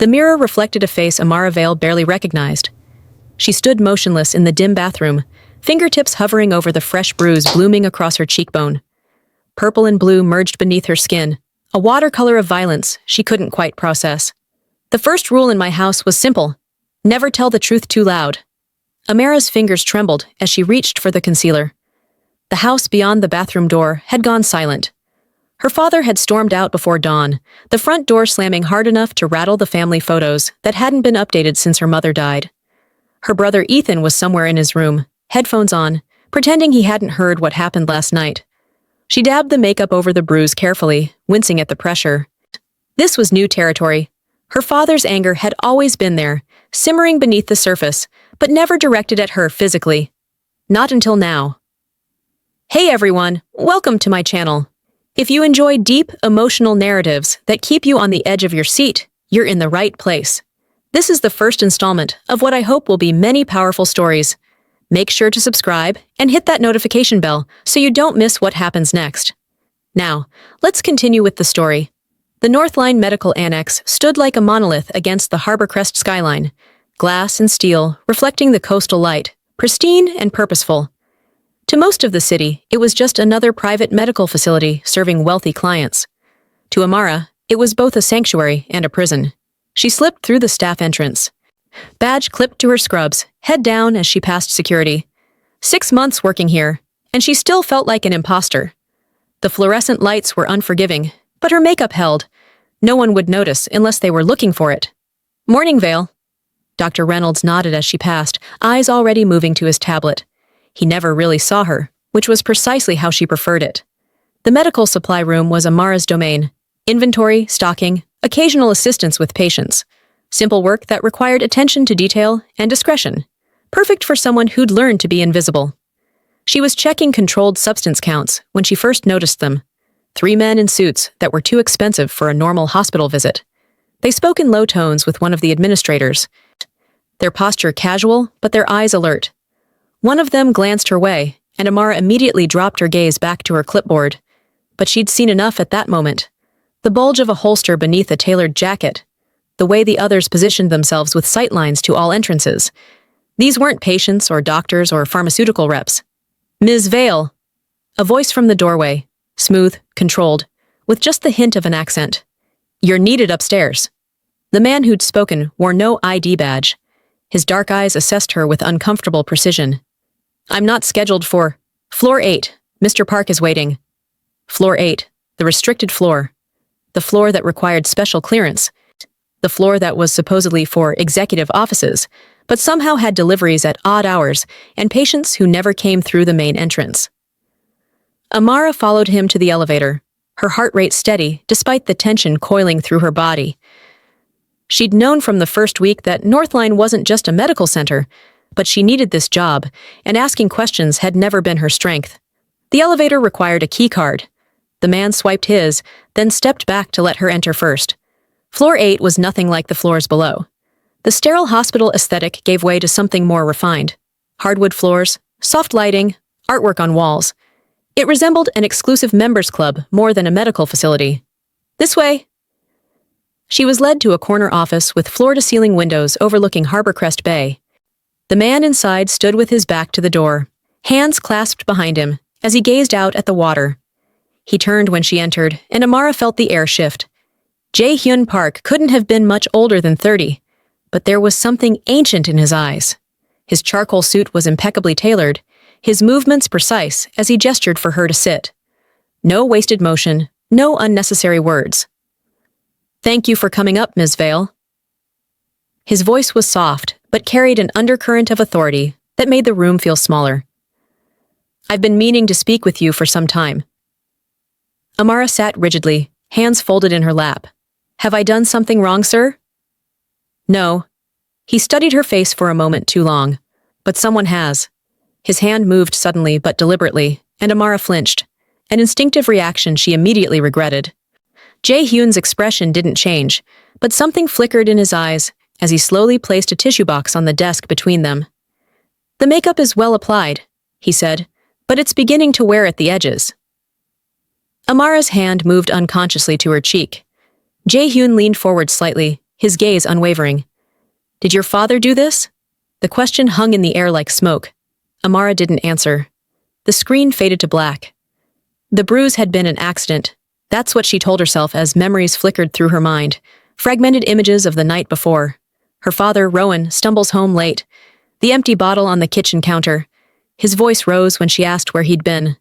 The mirror reflected a face Amara Vale barely recognized. She stood motionless in the dim bathroom, fingertips hovering over the fresh bruise blooming across her cheekbone. Purple and blue merged beneath her skin, a watercolor of violence she couldn't quite process. The first rule in my house was simple: never tell the truth too loud. Amara's fingers trembled as she reached for the concealer. The house beyond the bathroom door had gone silent. Her father had stormed out before dawn, the front door slamming hard enough to rattle the family photos that hadn't been updated since her mother died. Her brother Ethan was somewhere in his room, headphones on, pretending he hadn't heard what happened last night. She dabbed the makeup over the bruise carefully, wincing at the pressure. This was new territory. Her father's anger had always been there, simmering beneath the surface, but never directed at her physically. Not until now. Hey everyone, welcome to my channel. If you enjoy deep, emotional narratives that keep you on the edge of your seat, you're in the right place. This is the first installment of what I hope will be many powerful stories. Make sure to subscribe and hit that notification bell so you don't miss what happens next. Now, let's continue with the story. The North Line Medical Annex stood like a monolith against the Harbor Crest skyline, glass and steel reflecting the coastal light, pristine and purposeful. To most of the city, it was just another private medical facility serving wealthy clients. To Amara, it was both a sanctuary and a prison. She slipped through the staff entrance. Badge clipped to her scrubs, head down as she passed security. 6 months working here, and she still felt like an imposter. The fluorescent lights were unforgiving, but her makeup held. No one would notice unless they were looking for it. "Morning, Vale." Dr. Reynolds nodded as she passed, eyes already moving to his tablet. He never really saw her, which was precisely how she preferred it. The medical supply room was Amara's domain. Inventory, stocking, occasional assistance with patients. Simple work that required attention to detail and discretion. Perfect for someone who'd learned to be invisible. She was checking controlled substance counts when she first noticed them. 3 men in suits that were too expensive for a normal hospital visit. They spoke in low tones with one of the administrators. Their posture casual, but their eyes alert. One of them glanced her way, and Amara immediately dropped her gaze back to her clipboard. But she'd seen enough at that moment. The bulge of a holster beneath a tailored jacket. The way the others positioned themselves with sightlines to all entrances. These weren't patients or doctors or pharmaceutical reps. "Ms. Vale." A voice from the doorway, smooth, controlled, with just the hint of an accent. "You're needed upstairs." The man who'd spoken wore no ID badge. His dark eyes assessed her with uncomfortable precision. "I'm not scheduled for floor 8. Mr. Park is waiting." Floor 8, the restricted floor. The floor that required special clearance. The floor that was supposedly for executive offices, but somehow had deliveries at odd hours and patients who never came through the main entrance. Amara followed him to the elevator, her heart rate steady despite the tension coiling through her body. She'd known from the first week that Northline wasn't just a medical center, but she needed this job, and asking questions had never been her strength. The elevator required a key card. The man swiped his, then stepped back to let her enter first. Floor 8 was nothing like the floors below. The sterile hospital aesthetic gave way to something more refined. Hardwood floors, soft lighting, artwork on walls. It resembled an exclusive members club more than a medical facility. "This way." She was led to a corner office with floor-to-ceiling windows overlooking Harbor Crest Bay. The man inside stood with his back to the door, hands clasped behind him, as he gazed out at the water. He turned when she entered, and Amara felt the air shift. Jae-hyun Park couldn't have been much older than 30, but there was something ancient in his eyes. His charcoal suit was impeccably tailored, his movements precise as he gestured for her to sit. No wasted motion, no unnecessary words. "Thank you for coming up, Ms. Vale." His voice was soft, but carried an undercurrent of authority that made the room feel smaller. "I've been meaning to speak with you for some time." Amara sat rigidly, hands folded in her lap. "Have I done something wrong, sir?" "No." He studied her face for a moment too long. "But someone has." His hand moved suddenly but deliberately, and Amara flinched, an instinctive reaction she immediately regretted. Jae-hyun's expression didn't change, but something flickered in his eyes as he slowly placed a tissue box on the desk between them. "The makeup is well applied," he said, "but it's beginning to wear at the edges." Amara's hand moved unconsciously to her cheek. Jae-hyun leaned forward slightly, his gaze unwavering. "Did your father do this?" The question hung in the air like smoke. Amara didn't answer. The screen faded to black. The bruise had been an accident. That's what she told herself as memories flickered through her mind, fragmented images of the night before. Her father, Rowan, stumbles home late. The empty bottle on the kitchen counter. His voice rose when she asked where he'd been.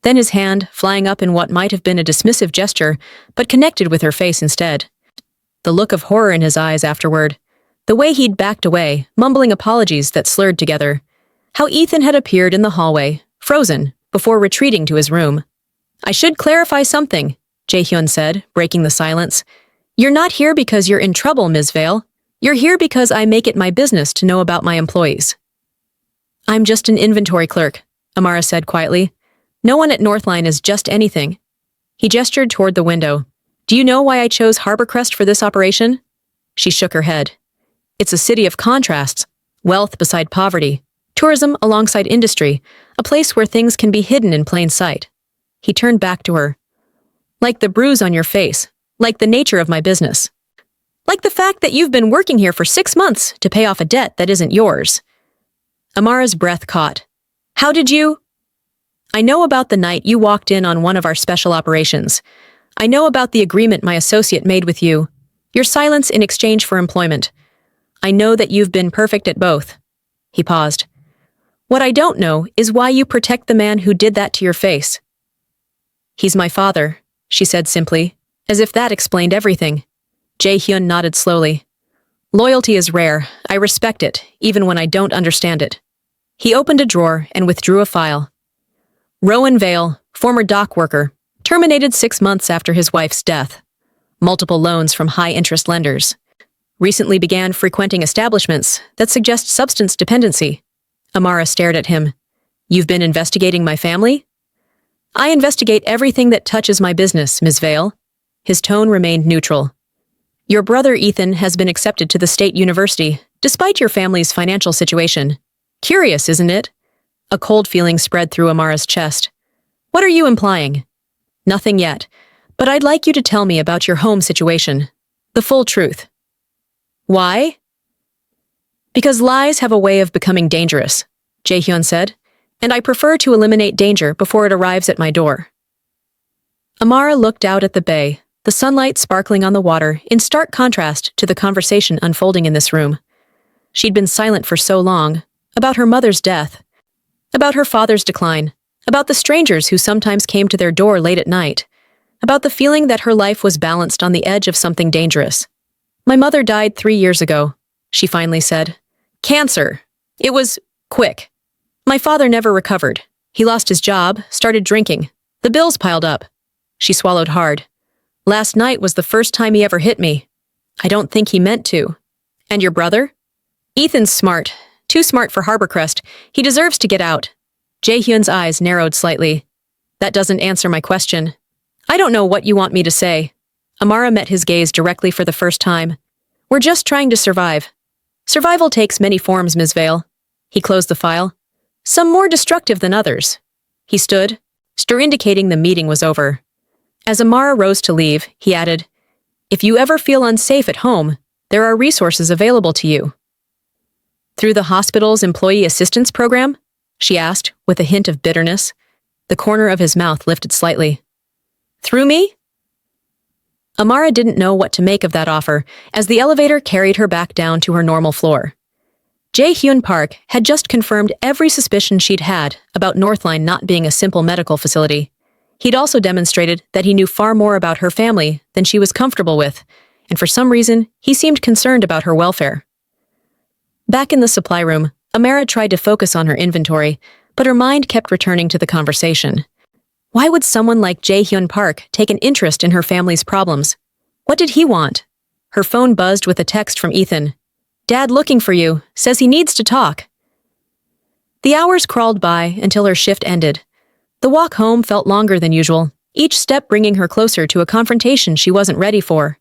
Then his hand, flying up in what might have been a dismissive gesture, but connected with her face instead. The look of horror in his eyes afterward. The way he'd backed away, mumbling apologies that slurred together. How Ethan had appeared in the hallway, frozen, before retreating to his room. "I should clarify something," Jae-hyun said, breaking the silence. "You're not here because you're in trouble, Ms. Vale. You're here because I make it my business to know about my employees." "I'm just an inventory clerk," Amara said quietly. "No one at Northline is just anything." He gestured toward the window. "Do you know why I chose Harborcrest for this operation?" She shook her head. "It's a city of contrasts, wealth beside poverty, tourism alongside industry, a place where things can be hidden in plain sight." He turned back to her. "Like the bruise on your face, like the nature of my business. Like the fact that you've been working here for 6 months to pay off a debt that isn't yours." Amara's breath caught. "How did you—" "I know about the night you walked in on one of our special operations. I know about the agreement my associate made with you, your silence in exchange for employment. I know that you've been perfect at both." He paused. "What I don't know is why you protect the man who did that to your face." "He's my father," she said simply, as if that explained everything. Jae-hyun nodded slowly. "Loyalty is rare. I respect it, even when I don't understand it." He opened a drawer and withdrew a file. Rowan Vale, former dock worker, terminated 6 months after his wife's death. Multiple loans from high-interest lenders. Recently began frequenting establishments that suggest substance dependency. Amara stared at him. "You've been investigating my family?" "I investigate everything that touches my business, Ms. Vale." His tone remained neutral. "Your brother Ethan has been accepted to the state university, despite your family's financial situation. Curious, isn't it?" A cold feeling spread through Amara's chest. "What are you implying?" "Nothing yet, but I'd like you to tell me about your home situation. The full truth." "Why?" "Because lies have a way of becoming dangerous," Jae-hyun said, "and I prefer to eliminate danger before it arrives at my door." Amara looked out at the bay, the sunlight sparkling on the water in stark contrast to the conversation unfolding in this room. She'd been silent for so long, about her mother's death, about her father's decline, about the strangers who sometimes came to their door late at night, about the feeling that her life was balanced on the edge of something dangerous. "My mother died 3 years ago," she finally said. "Cancer. It was quick. My father never recovered. He lost his job, started drinking. The bills piled up." She swallowed hard. "Last night was the first time he ever hit me. I don't think he meant to." "And your brother?" "Ethan's smart. Too smart for Harborcrest. He deserves to get out." Jae-hyun's eyes narrowed slightly. "That doesn't answer my question." "I don't know what you want me to say." Amara met his gaze directly for the first time. "We're just trying to survive. Survival takes many forms, Ms. Vale." He closed the file. "Some more destructive than others." He stood, indicating the meeting was over. As Amara rose to leave, he added, "If you ever feel unsafe at home, there are resources available to you." "Through the hospital's employee assistance program?" she asked, with a hint of bitterness. The corner of his mouth lifted slightly. "Through me?" Amara didn't know what to make of that offer as the elevator carried her back down to her normal floor. Jae-hyun Park had just confirmed every suspicion she'd had about Northline not being a simple medical facility. He'd also demonstrated that he knew far more about her family than she was comfortable with, and for some reason, he seemed concerned about her welfare. Back in the supply room, Amara tried to focus on her inventory, but her mind kept returning to the conversation. Why would someone like Jae-hyun Park take an interest in her family's problems? What did he want? Her phone buzzed with a text from Ethan. "Dad looking for you, says he needs to talk." The hours crawled by until her shift ended. The walk home felt longer than usual, each step bringing her closer to a confrontation she wasn't ready for.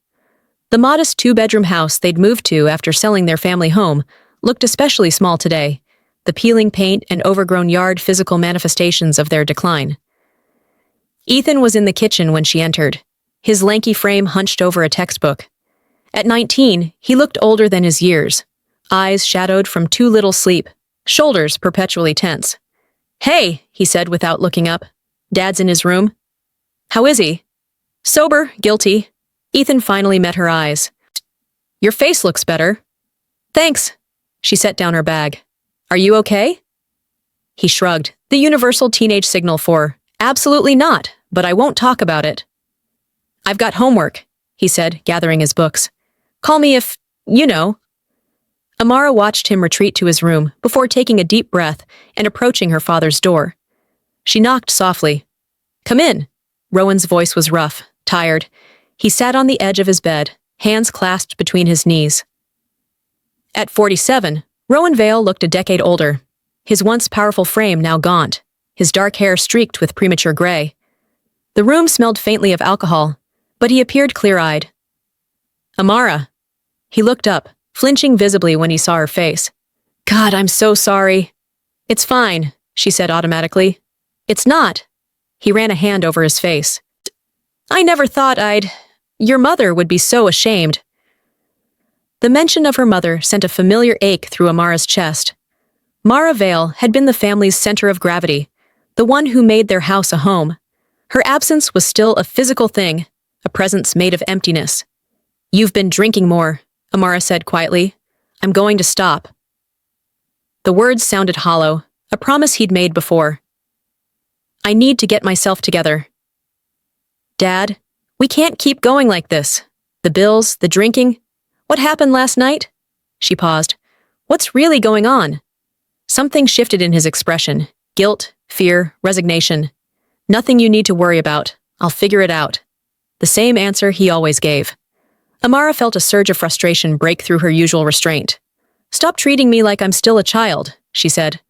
The modest 2-bedroom house they'd moved to after selling their family home looked especially small today, the peeling paint and overgrown yard physical manifestations of their decline. Ethan was in the kitchen when she entered, his lanky frame hunched over a textbook. At 19, he looked older than his years, eyes shadowed from too little sleep, shoulders perpetually tense. "Hey," he said without looking up. "Dad's in his room." "How is he?" "Sober, guilty." Ethan finally met her eyes. "Your face looks better." "Thanks." She set down her bag. "Are you okay?" He shrugged, the universal teenage signal for, "Absolutely not, but I won't talk about it." "I've got homework," he said, gathering his books. "Call me if, you know." Amara watched him retreat to his room before taking a deep breath and approaching her father's door. She knocked softly. "Come in." Rowan's voice was rough, tired. He sat on the edge of his bed, hands clasped between his knees. At 47, Rowan Vale looked a decade older, his once powerful frame now gaunt, his dark hair streaked with premature gray. The room smelled faintly of alcohol, but he appeared clear-eyed. "Amara." He looked up, flinching visibly when he saw her face. "God, I'm so sorry." "It's fine," she said automatically. "It's not." He ran a hand over his face. "I never thought your mother would be so ashamed." The mention of her mother sent a familiar ache through Amara's chest. Mara Vale had been the family's center of gravity, the one who made their house a home. Her absence was still a physical thing, a presence made of emptiness. "You've been drinking more," Amara said quietly. "I'm going to stop." The words sounded hollow, a promise he'd made before. "I need to get myself together." "Dad, we can't keep going like this. The bills, the drinking. What happened last night?" She paused. "What's really going on?" Something shifted in his expression. Guilt, fear, resignation. "Nothing you need to worry about. I'll figure it out." The same answer he always gave. Amara felt a surge of frustration break through her usual restraint. "Stop treating me like I'm still a child," she said.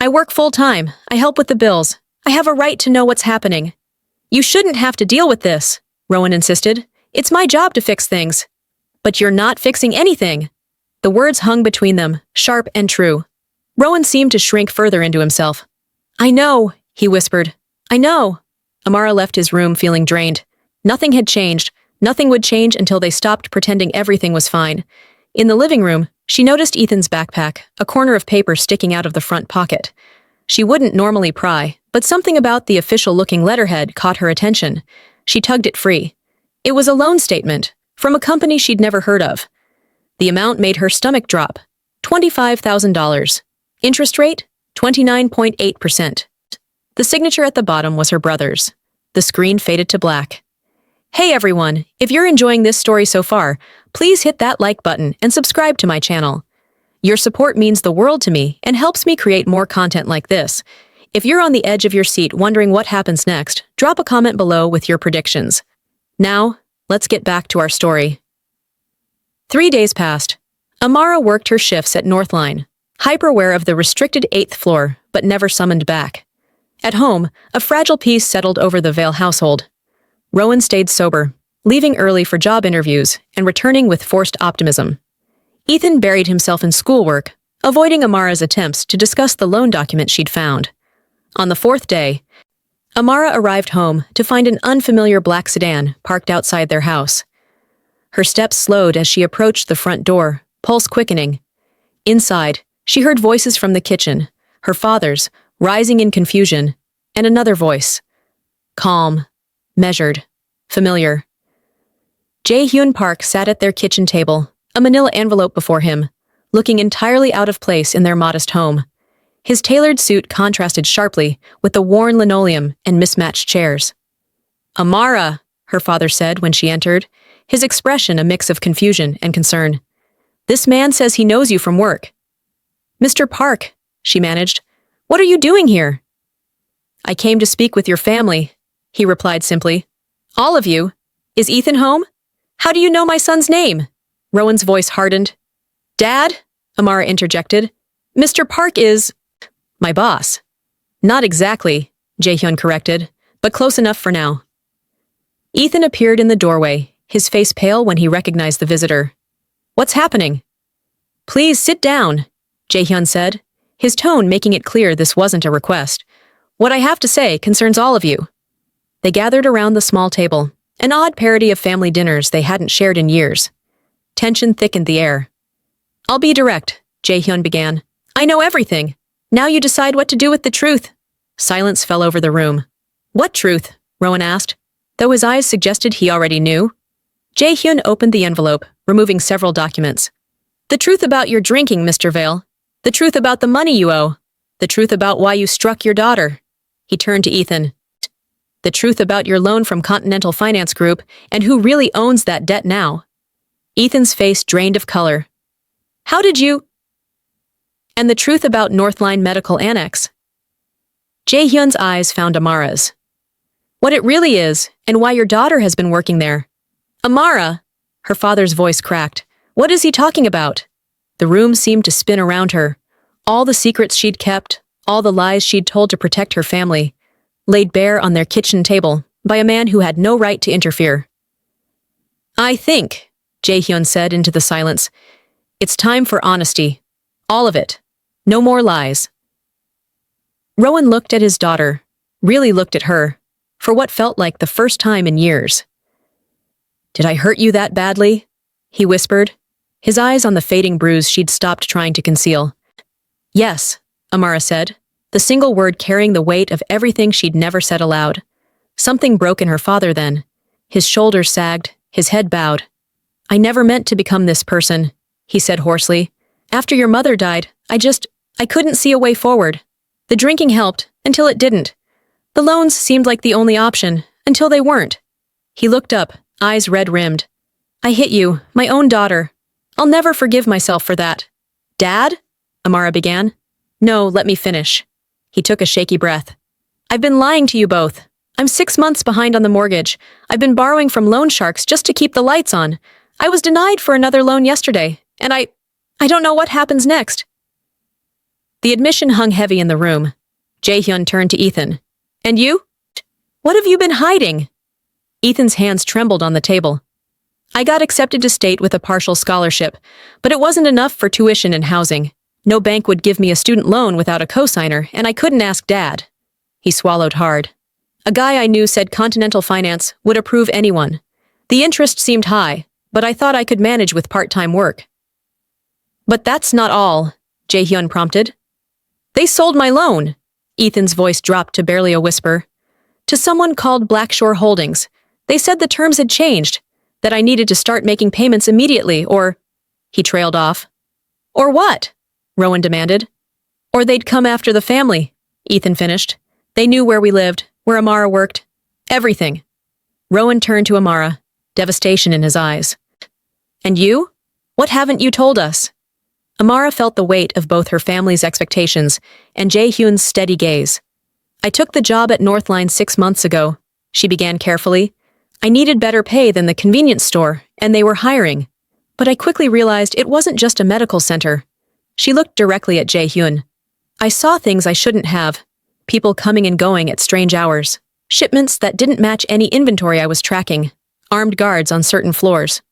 "I work full-time. I help with the bills. I have a right to know what's happening." "You shouldn't have to deal with this," Rowan insisted. "It's my job to fix things." "But you're not fixing anything." The words hung between them, sharp and true. Rowan seemed to shrink further into himself. "I know," he whispered. "I know." Amara left his room feeling drained. Nothing had changed. Nothing would change until they stopped pretending everything was fine. In the living room, she noticed Ethan's backpack, a corner of paper sticking out of the front pocket. She wouldn't normally pry, but something about the official-looking letterhead caught her attention. She tugged it free. It was a loan statement, from a company she'd never heard of. The amount made her stomach drop. $25,000. Interest rate? 29.8%. The signature at the bottom was her brother's. The screen faded to black. Hey everyone, if you're enjoying this story so far, please hit that like button and subscribe to my channel. Your support means the world to me and helps me create more content like this. If you're on the edge of your seat wondering what happens next, drop a comment below with your predictions. Now, let's get back to our story. 3 days passed. Amara worked her shifts at Northline, hyper-aware of the restricted 8th floor, but never summoned back. At home, a fragile peace settled over the Vale household. Rowan stayed sober, leaving early for job interviews and returning with forced optimism. Ethan buried himself in schoolwork, avoiding Amara's attempts to discuss the loan document she'd found. On the 4th day, Amara arrived home to find an unfamiliar black sedan parked outside their house. Her steps slowed as she approached the front door, pulse quickening. Inside, she heard voices from the kitchen, her father's, rising in confusion, and another voice. Calm, measured, familiar. Jae-hyun Park sat at their kitchen table, a manila envelope before him, looking entirely out of place in their modest home. His tailored suit contrasted sharply with the worn linoleum and mismatched chairs. "Amara," her father said when she entered, his expression a mix of confusion and concern. "This man says he knows you from work." "Mr. Park," she managed, "what are you doing here?" "I came to speak with your family," he replied simply. "All of you? Is Ethan home? How do you know my son's name?" Rowan's voice hardened. "Dad?" Amara interjected. "Mr. Park is my boss." "Not exactly," Jae-hyun corrected, "but close enough for now." Ethan appeared in the doorway, his face pale when he recognized the visitor. "What's happening?" "Please sit down," Jae-hyun said, his tone making it clear this wasn't a request. "What I have to say concerns all of you." They gathered around the small table, an odd parody of family dinners they hadn't shared in years. Tension thickened the air. "I'll be direct," Jae-hyun began. "I know everything. Now you decide what to do with the truth." Silence fell over the room. "What truth?" Rowan asked, though his eyes suggested he already knew. Jae-hyun opened the envelope, removing several documents. "The truth about your drinking, Mr. Vale. The truth about the money you owe. The truth about why you struck your daughter." He turned to Ethan. "The truth about your loan from Continental Finance Group and who really owns that debt now." Ethan's face drained of color. "How did you—" "And the truth about Northline Medical Annex." Jae-hyun's eyes found Amara's. "What it really is, and why your daughter has been working there." "Amara!" Her father's voice cracked. "What is he talking about?" The room seemed to spin around her. All the secrets she'd kept, all the lies she'd told to protect her family, laid bare on their kitchen table by a man who had no right to interfere. "I think," Jae-hyun said into the silence, "it's time for honesty. All of it. No more lies." Rowan looked at his daughter, really looked at her, for what felt like the first time in years. "Did I hurt you that badly?" he whispered, his eyes on the fading bruise she'd stopped trying to conceal. "Yes," Amara said, the single word carrying the weight of everything she'd never said aloud. Something broke in her father then. His shoulders sagged, his head bowed. "I never meant to become this person," he said hoarsely. "After your mother died, I couldn't see a way forward. The drinking helped, until it didn't. The loans seemed like the only option, until they weren't." He looked up, eyes red-rimmed. "I hit you, my own daughter. I'll never forgive myself for that." "Dad?" Amara began. "No, let me finish." He took a shaky breath. "I've been lying to you both. I'm 6 months behind on the mortgage. I've been borrowing from loan sharks just to keep the lights on. I was denied for another loan yesterday, and I don't know what happens next." The admission hung heavy in the room. Jae-hyun turned to Ethan. "And you? What have you been hiding?" Ethan's hands trembled on the table. "I got accepted to state with a partial scholarship, but it wasn't enough for tuition and housing. No bank would give me a student loan without a cosigner, and I couldn't ask Dad." He swallowed hard. "A guy I knew said Continental Finance would approve anyone. The interest seemed high, but I thought I could manage with part-time work." "But that's not all," Jae-hyun prompted. "They sold my loan." Ethan's voice dropped to barely a whisper. "To someone called Blackshore Holdings. They said the terms had changed, that I needed to start making payments immediately, or—" He trailed off. "Or what?" Rowan demanded. "Or they'd come after the family," Ethan finished. "They knew where we lived, where Amara worked. Everything." Rowan turned to Amara, devastation in his eyes. "And you? What haven't you told us?" Amara felt the weight of both her family's expectations and Jae-hyun's steady gaze. "I took the job at Northline 6 months ago," she began carefully. "I needed better pay than the convenience store, and they were hiring. But I quickly realized it wasn't just a medical center." She looked directly at Jae-hyun. "I saw things I shouldn't have. People coming and going at strange hours. Shipments that didn't match any inventory I was tracking. Armed guards on certain floors."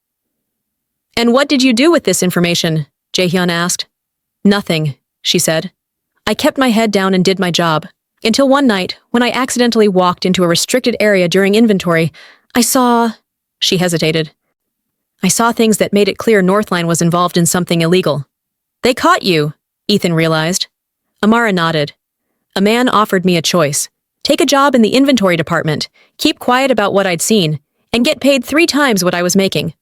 "And what did you do with this information?" Jae-hyun asked. "Nothing," she said. "I kept my head down and did my job. Until one night, when I accidentally walked into a restricted area during inventory, I saw—" She hesitated. "I saw things that made it clear Northline was involved in something illegal." "They caught you," Ethan realized. Amara nodded. "A man offered me a choice. Take a job in the inventory department, keep quiet about what I'd seen, and get paid 3 times what I was making.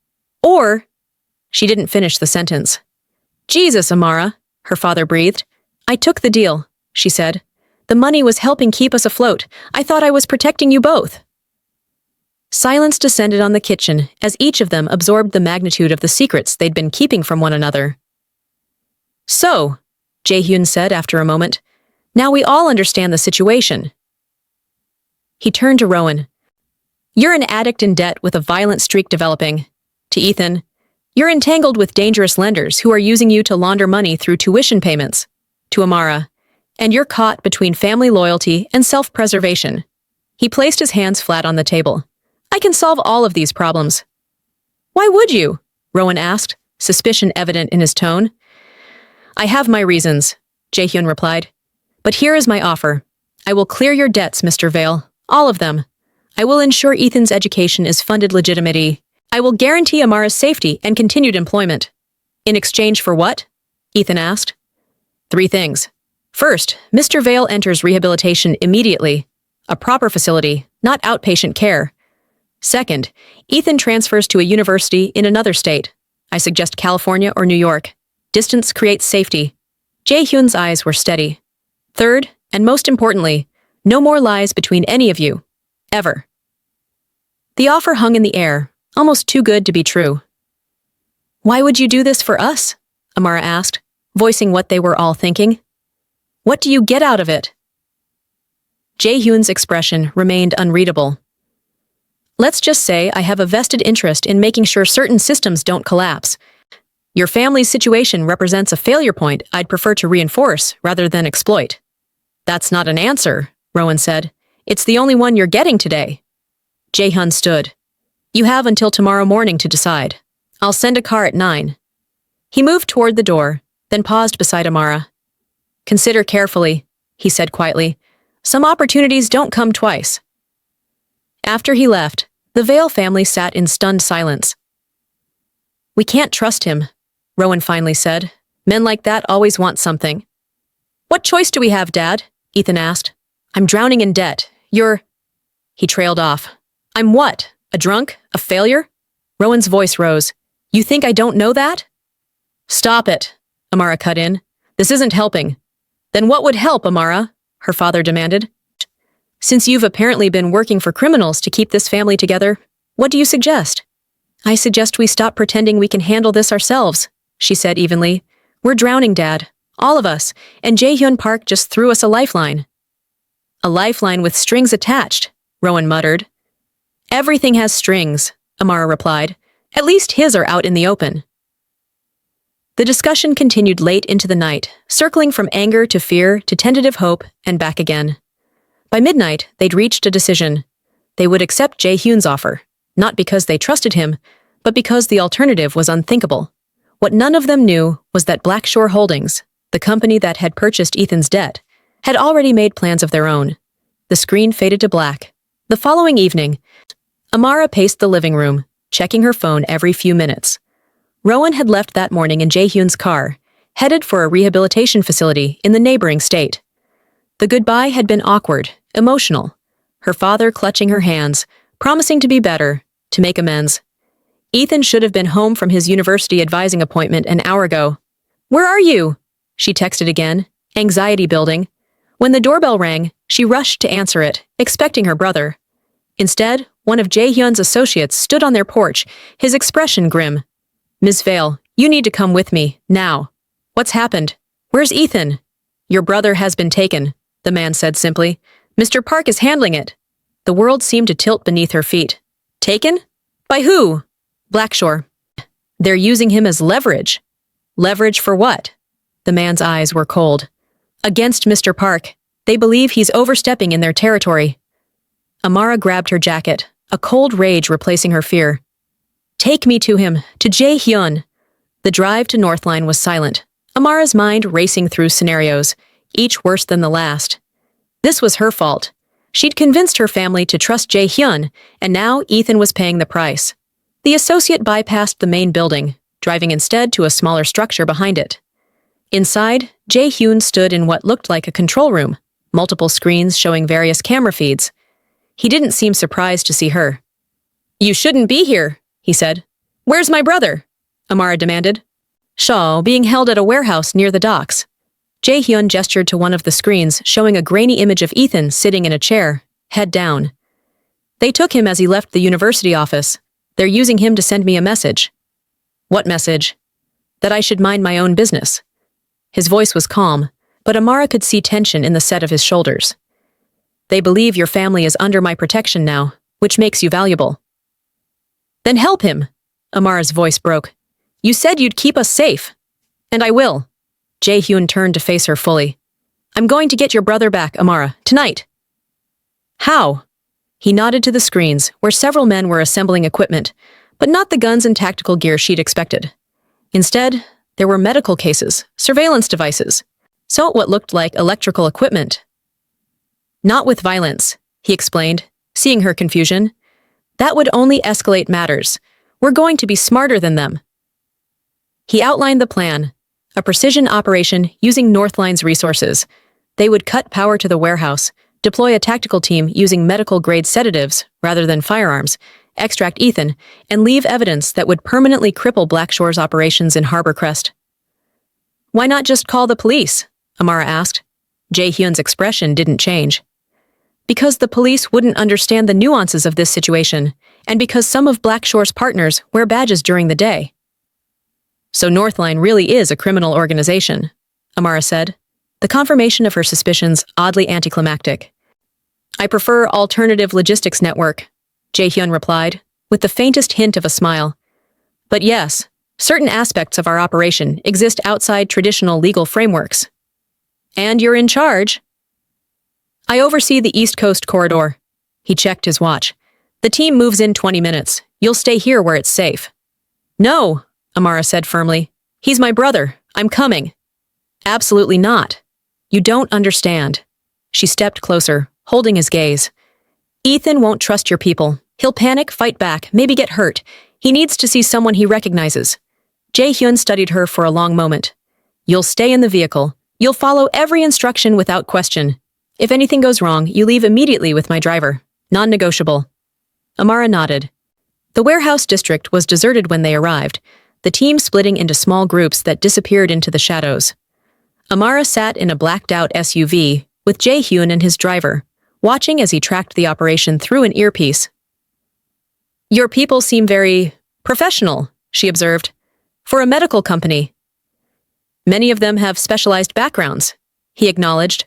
Or—" She didn't finish the sentence. "Jesus, Amara," her father breathed. "I took the deal," she said. "The money was helping keep us afloat. I thought I was protecting you both." Silence descended on the kitchen as each of them absorbed the magnitude of the secrets they'd been keeping from one another. "So," Jae-hyun said after a moment, "now we all understand the situation." He turned to Rowan. "You're an addict in debt with a violent streak developing." To Ethan, "You're entangled with dangerous lenders who are using you to launder money through tuition payments." To Amara, "And you're caught between family loyalty and self-preservation." He placed his hands flat on the table. "I can solve all of these problems." "Why would you?" Rowan asked, suspicion evident in his tone. "I have my reasons," Jae-hyun replied. "But here is my offer. I will clear your debts, Mr. Vale, all of them. I will ensure Ethan's education is funded legitimately, I will guarantee Amara's safety and continued employment. In exchange for what? Ethan asked. 3 things. First, Mr. Vale enters rehabilitation immediately. A proper facility, not outpatient care. Second, Ethan transfers to a university in another state. I suggest California or New York. Distance creates safety. Jae-hyun's eyes were steady. Third, and most importantly, no more lies between any of you. Ever. The offer hung in the air, almost too good to be true. Why would you do this for us? Amara asked, voicing what they were all thinking. What do you get out of it? Jae-hyun's expression remained unreadable. Let's just say I have a vested interest in making sure certain systems don't collapse. Your family's situation represents a failure point I'd prefer to reinforce rather than exploit. That's not an answer, Rowan said. It's the only one you're getting today. Jae-hyun stood. You have until tomorrow morning to decide. I'll send a car at 9. He moved toward the door, then paused beside Amara. Consider carefully, he said quietly. Some opportunities don't come twice. After he left, the Vale family sat in stunned silence. We can't trust him, Rowan finally said. Men like that always want something. What choice do we have, Dad? Ethan asked. I'm drowning in debt. You're... He trailed off. I'm what? A drunk? A failure? Rowan's voice rose. You think I don't know that? Stop it, Amara cut in. This isn't helping. Then what would help, Amara? Her father demanded. Since you've apparently been working for criminals to keep this family together, what do you suggest? I suggest we stop pretending we can handle this ourselves, she said evenly. We're drowning, Dad. All of us, and Jae-hyun Park just threw us a lifeline. A lifeline with strings attached, Rowan muttered. Everything has strings, Amara replied. At least his are out in the open. The discussion continued late into the night, circling from anger to fear to tentative hope and back again. By midnight, they'd reached a decision. They would accept Jae-hyun's offer, not because they trusted him, but because the alternative was unthinkable. What none of them knew was that Blackshore Holdings, the company that had purchased Ethan's debt, had already made plans of their own. The screen faded to black. The following evening, Amara paced the living room, checking her phone every few minutes. Rowan had left that morning in Jae-hyun's car, headed for a rehabilitation facility in the neighboring state. The goodbye had been awkward, emotional, her father clutching her hands, promising to be better, to make amends. Ethan should have been home from his university advising appointment an hour ago. Where are you? She texted again, anxiety building. When the doorbell rang, she rushed to answer it, expecting her brother. Instead, one of Jae-hyun's associates stood on their porch, his expression grim. Ms. Vale, you need to come with me, now. What's happened? Where's Ethan? Your brother has been taken, the man said simply. Mr. Park is handling it. The world seemed to tilt beneath her feet. Taken? By who? Blackshore. They're using him as leverage. Leverage for what? The man's eyes were cold. Against Mr. Park. They believe he's overstepping in their territory. Amara grabbed her jacket, a cold rage replacing her fear. Take me to him, to Jae-hyun. The drive to Northline was silent, Amara's mind racing through scenarios, each worse than the last. This was her fault. She'd convinced her family to trust Jae-hyun, and now Ethan was paying the price. The associate bypassed the main building, driving instead to a smaller structure behind it. Inside, Jae-hyun stood in what looked like a control room, multiple screens showing various camera feeds. He didn't seem surprised to see her. You shouldn't be here, he said. Where's my brother? Amara demanded. Shaw, being held at a warehouse near the docks. Jae-hyun gestured to one of the screens showing a grainy image of Ethan sitting in a chair, head down. They took him as he left the university office. They're using him to send me a message. What message? That I should mind my own business. His voice was calm, but Amara could see tension in the set of his shoulders. They believe your family is under my protection now, which makes you valuable. Then help him, Amara's voice broke. You said you'd keep us safe. And I will. Jae-hyun turned to face her fully. I'm going to get your brother back, Amara, tonight. How? He nodded to the screens, where several men were assembling equipment, but not the guns and tactical gear she'd expected. Instead, there were medical cases, surveillance devices, so what looked like electrical equipment. Not with violence, he explained, seeing her confusion. That would only escalate matters. We're going to be smarter than them. He outlined the plan, a precision operation using Northline's resources. They would cut power to the warehouse, deploy a tactical team using medical-grade sedatives rather than firearms, extract Ethan, and leave evidence that would permanently cripple Blackshore's operations in Harbor Crest. Why not just call the police? Amara asked. Jae-hyun's expression didn't change. Because the police wouldn't understand the nuances of this situation, and because some of Blackshore's partners wear badges during the day. So Northline really is a criminal organization, Amara said, the confirmation of her suspicions oddly anticlimactic. I prefer Alternative Logistics Network, Jae-hyun replied, with the faintest hint of a smile. But yes, certain aspects of our operation exist outside traditional legal frameworks. And you're in charge. I oversee the East Coast corridor. He checked his watch. The team moves in 20 minutes. You'll stay here where it's safe. No, Amara said firmly. He's my brother. I'm coming. Absolutely not. You don't understand. She stepped closer, holding his gaze. Ethan won't trust your people. He'll panic, fight back, maybe get hurt. He needs to see someone he recognizes. Jae-hyun studied her for a long moment. You'll stay in the vehicle. You'll follow every instruction without question. If anything goes wrong, you leave immediately with my driver. Non-negotiable. Amara nodded. The warehouse district was deserted when they arrived, the team splitting into small groups that disappeared into the shadows. Amara sat in a blacked-out SUV with Jae-hyun and his driver, watching as he tracked the operation through an earpiece. Your people seem very professional, she observed, for a medical company. Many of them have specialized backgrounds, he acknowledged.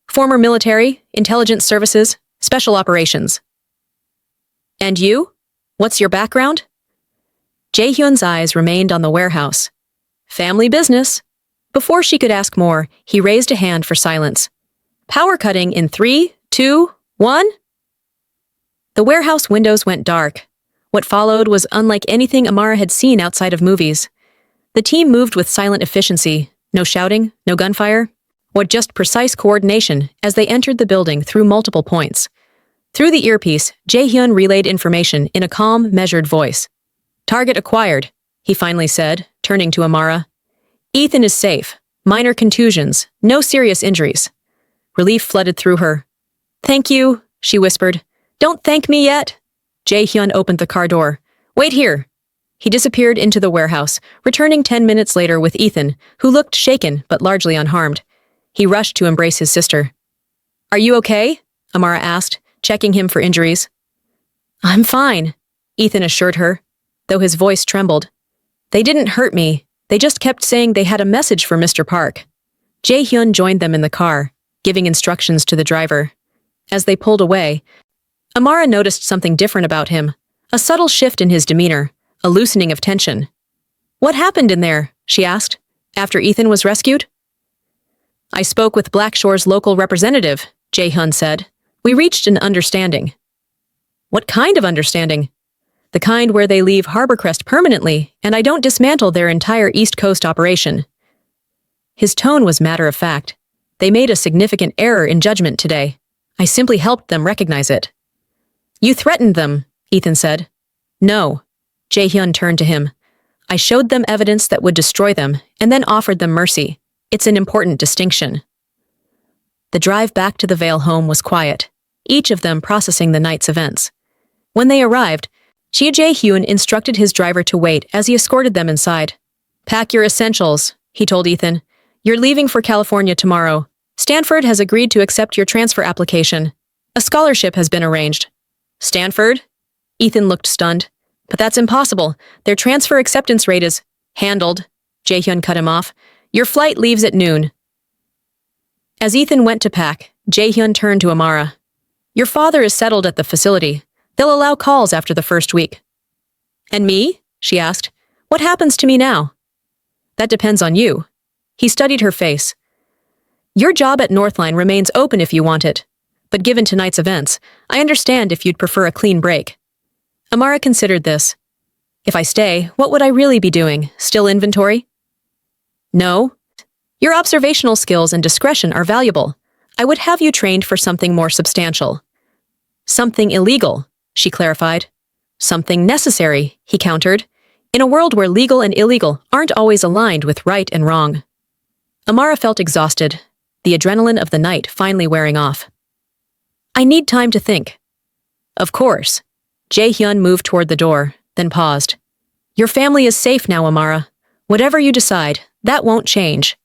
Former military, intelligence services, special operations. And you? What's your background? Jae-hyun's eyes remained on the warehouse. Family business. Before she could ask more, he raised a hand for silence. Power cutting in 3, 2, 1? The warehouse windows went dark. What followed was unlike anything Amara had seen outside of movies. The team moved with silent efficiency, no shouting, no gunfire, or just precise coordination as they entered the building through multiple points. Through the earpiece, Jae-hyun relayed information in a calm, measured voice. Target acquired, he finally said, turning to Amara. Ethan is safe. Minor contusions, no serious injuries. Relief flooded through her. Thank you, she whispered. Don't thank me yet. Jae-hyun opened the car door. Wait here. He disappeared into the warehouse, returning 10 minutes later with Ethan, who looked shaken but largely unharmed. He rushed to embrace his sister. Are you okay? Amara asked, checking him for injuries. I'm fine, Ethan assured her, though his voice trembled. They didn't hurt me. They just kept saying they had a message for Mr. Park. Jae-hyun joined them in the car, giving instructions to the driver. As they pulled away, Amara noticed something different about him, a subtle shift in his demeanor, a loosening of tension. What happened in there? She asked, after Ethan was rescued. I spoke with Blackshore's local representative, Jae-hyun said. We reached an understanding. What kind of understanding? The kind where they leave Harbor Crest permanently, and I don't dismantle their entire East Coast operation. His tone was matter-of-fact. They made a significant error in judgment today. I simply helped them recognize it. You threatened them, Ethan said. No. Jae-hyun turned to him. I showed them evidence that would destroy them, and then offered them mercy. It's an important distinction. The drive back to the Vale home was quiet, each of them processing the night's events. When they arrived, Jae-hyun instructed his driver to wait as he escorted them inside. Pack your essentials, he told Ethan. You're leaving for California tomorrow. Stanford has agreed to accept your transfer application. A scholarship has been arranged. Stanford? Ethan looked stunned. But that's impossible. Their transfer acceptance rate is handled. Jae-hyun cut him off. Your flight leaves at noon. As Ethan went to pack, Jae-hyun turned to Amara. Your father is settled at the facility. They'll allow calls after the first week. And me? She asked. What happens to me now? That depends on you. He studied her face. Your job at Northline remains open if you want it. But given tonight's events, I understand if you'd prefer a clean break. Amara considered this. If I stay, what would I really be doing? Still inventory? No. Your observational skills and discretion are valuable. I would have you trained for something more substantial. Something illegal, she clarified. Something necessary, he countered, in a world where legal and illegal aren't always aligned with right and wrong. Amara felt exhausted, the adrenaline of the night finally wearing off. I need time to think. Of course. Jae-hyun moved toward the door, then paused. Your family is safe now, Amara. Whatever you decide, that won't change.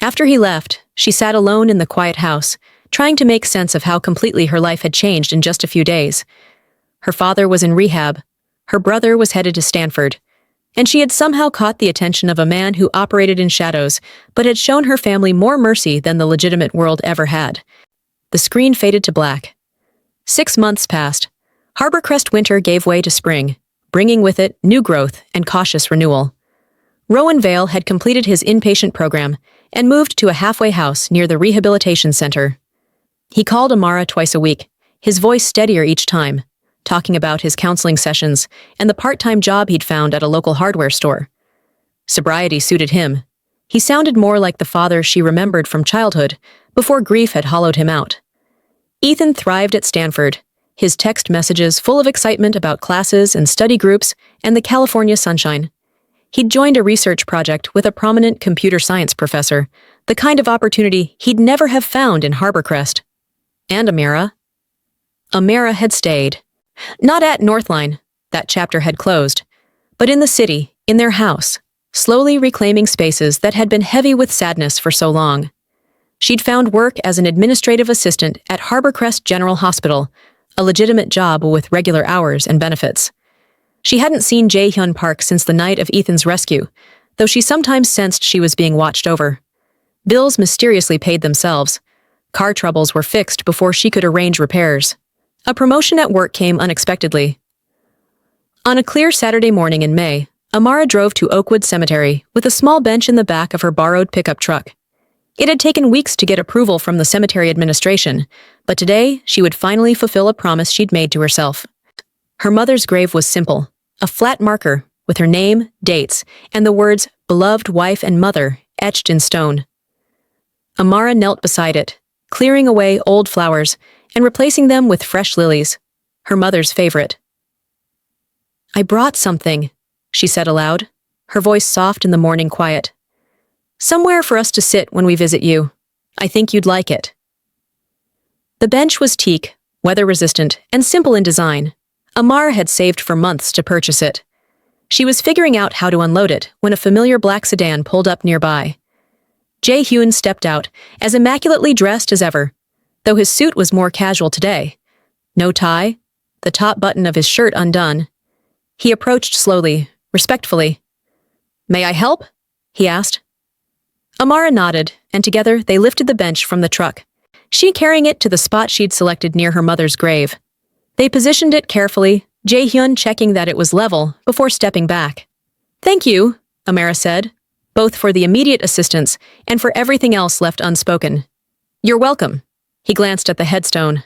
After he left, she sat alone in the quiet house, trying to make sense of how completely her life had changed in just a few days. Her father was in rehab, her brother was headed to Stanford, and she had somehow caught the attention of a man who operated in shadows, but had shown her family more mercy than the legitimate world ever had. The screen faded to black. 6 months passed. Harborcrest winter gave way to spring, bringing with it new growth and cautious renewal. Rowan Vale had completed his inpatient program and moved to a halfway house near the rehabilitation center. He called Amara twice a week, his voice steadier each time, talking about his counseling sessions and the part-time job he'd found at a local hardware store. Sobriety suited him. He sounded more like the father she remembered from childhood before grief had hollowed him out. Ethan thrived at Stanford, his text messages full of excitement about classes and study groups and the California sunshine. He'd joined a research project with a prominent computer science professor, the kind of opportunity he'd never have found in Harborcrest. And Amara? Amara had stayed. Not at Northline, that chapter had closed, but in the city, in their house, slowly reclaiming spaces that had been heavy with sadness for so long. She'd found work as an administrative assistant at Harborcrest General Hospital, a legitimate job with regular hours and benefits. She hadn't seen Jae-hyun Park since the night of Ethan's rescue, though she sometimes sensed she was being watched over. Bills mysteriously paid themselves. Car troubles were fixed before she could arrange repairs. A promotion at work came unexpectedly. On a clear Saturday morning in May, Amara drove to Oakwood Cemetery with a small bench in the back of her borrowed pickup truck. It had taken weeks to get approval from the cemetery administration, but today she would finally fulfill a promise she'd made to herself. Her mother's grave was simple, a flat marker with her name, dates, and the words beloved wife and mother etched in stone. Amara knelt beside it, clearing away old flowers and replacing them with fresh lilies, her mother's favorite. I brought something, she said aloud, her voice soft in the morning quiet. Somewhere for us to sit when we visit you. I think you'd like it. The bench was teak, weather-resistant, and simple in design. Amara had saved for months to purchase it. She was figuring out how to unload it when a familiar black sedan pulled up nearby. Jae-hyun stepped out, as immaculately dressed as ever, though his suit was more casual today. No tie, the top button of his shirt undone. He approached slowly, respectfully. May I help? He asked. Amara nodded, and together they lifted the bench from the truck, she carrying it to the spot she'd selected near her mother's grave. They positioned it carefully, Jae-hyun checking that it was level before stepping back. Thank you, Amara said, both for the immediate assistance and for everything else left unspoken. You're welcome. He glanced at the headstone.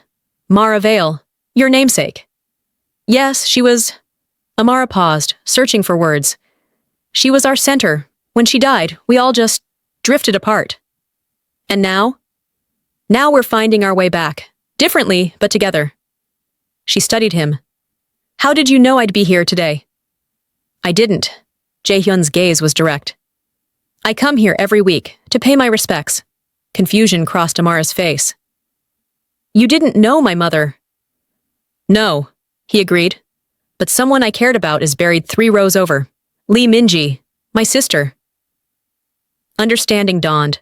Mara Vale, your namesake. Yes, she was... Amara paused, searching for words. She was our center. When she died, we all just drifted apart. And now? Now we're finding our way back. Differently, but together. She studied him. How did you know I'd be here today? I didn't. Jae-hyun's gaze was direct. I come here every week to pay my respects. Confusion crossed Amara's face. You didn't know my mother. No, he agreed. But someone I cared about is buried 3 rows over. Lee Minji, my sister. Understanding dawned.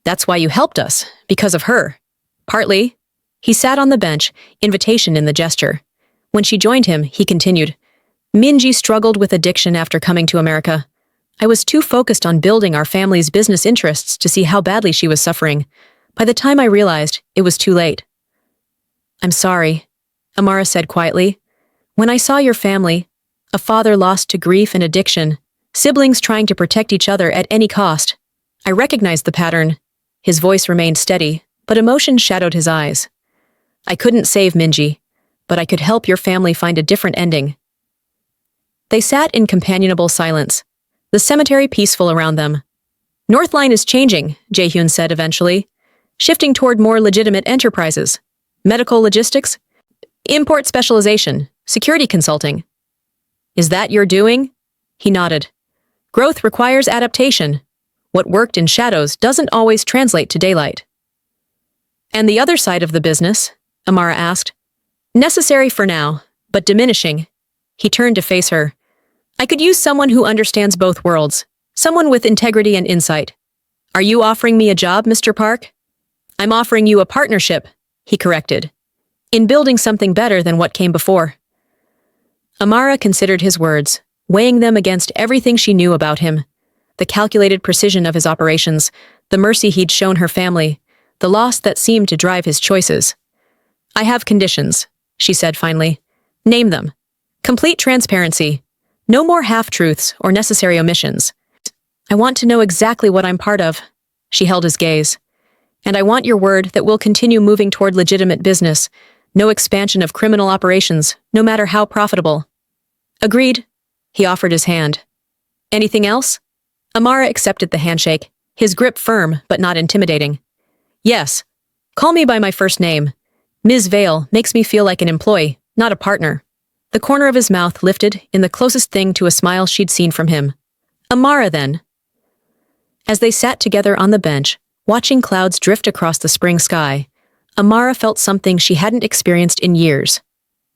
That's why you helped us, because of her. Partly. He sat on the bench, invitation in the gesture. When she joined him, he continued. Minji struggled with addiction after coming to America. I was too focused on building our family's business interests to see how badly she was suffering. By the time I realized, it was too late. I'm sorry, Amara said quietly. When I saw your family, a father lost to grief and addiction, siblings trying to protect each other at any cost, I recognized the pattern. His voice remained steady, but emotion shadowed his eyes. I couldn't save Minji, but I could help your family find a different ending. They sat in companionable silence, the cemetery peaceful around them. Northline is changing, Jae-hyun said eventually, shifting toward more legitimate enterprises. Medical logistics, import specialization, security consulting. Is that your doing? He nodded. Growth requires adaptation. What worked in shadows doesn't always translate to daylight. And the other side of the business? Amara asked. Necessary for now, but diminishing. He turned to face her. I could use someone who understands both worlds, someone with integrity and insight. Are you offering me a job, Mr. Park? I'm offering you a partnership, he corrected, in building something better than what came before. Amara considered his words, weighing them against everything she knew about him. The calculated precision of his operations, the mercy he'd shown her family, the loss that seemed to drive his choices. I have conditions, she said finally. Name them. Complete transparency. No more half-truths or necessary omissions. I want to know exactly what I'm part of. She held his gaze. And I want your word that we'll continue moving toward legitimate business. No expansion of criminal operations, no matter how profitable. Agreed. He offered his hand. Anything else? Amara accepted the handshake, his grip firm but not intimidating. Yes. Call me by my first name. Ms. Vale makes me feel like an employee, not a partner. The corner of his mouth lifted in the closest thing to a smile she'd seen from him. Amara, then. As they sat together on the bench, watching clouds drift across the spring sky, Amara felt something she hadn't experienced in years.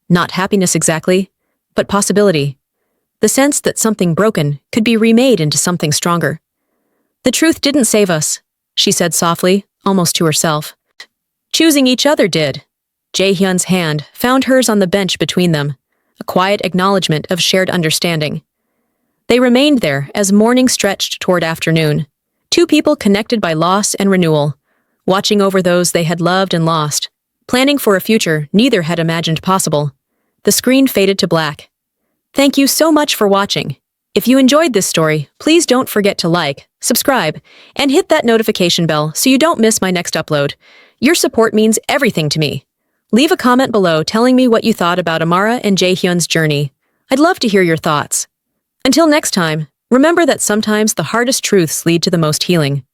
Not happiness exactly, but possibility. The sense that something broken could be remade into something stronger. The truth didn't save us, she said softly, almost to herself. Choosing each other did. Jae-hyun's hand found hers on the bench between them, a quiet acknowledgement of shared understanding. They remained there as morning stretched toward afternoon, two people connected by loss and renewal, watching over those they had loved and lost, planning for a future neither had imagined possible. The screen faded to black. Thank you so much for watching. If you enjoyed this story, please don't forget to like, subscribe, and hit that notification bell so you don't miss my next upload. Your support means everything to me. Leave a comment below telling me what you thought about Amara and Jae-hyun's journey. I'd love to hear your thoughts. Until next time, remember that sometimes the hardest truths lead to the most healing.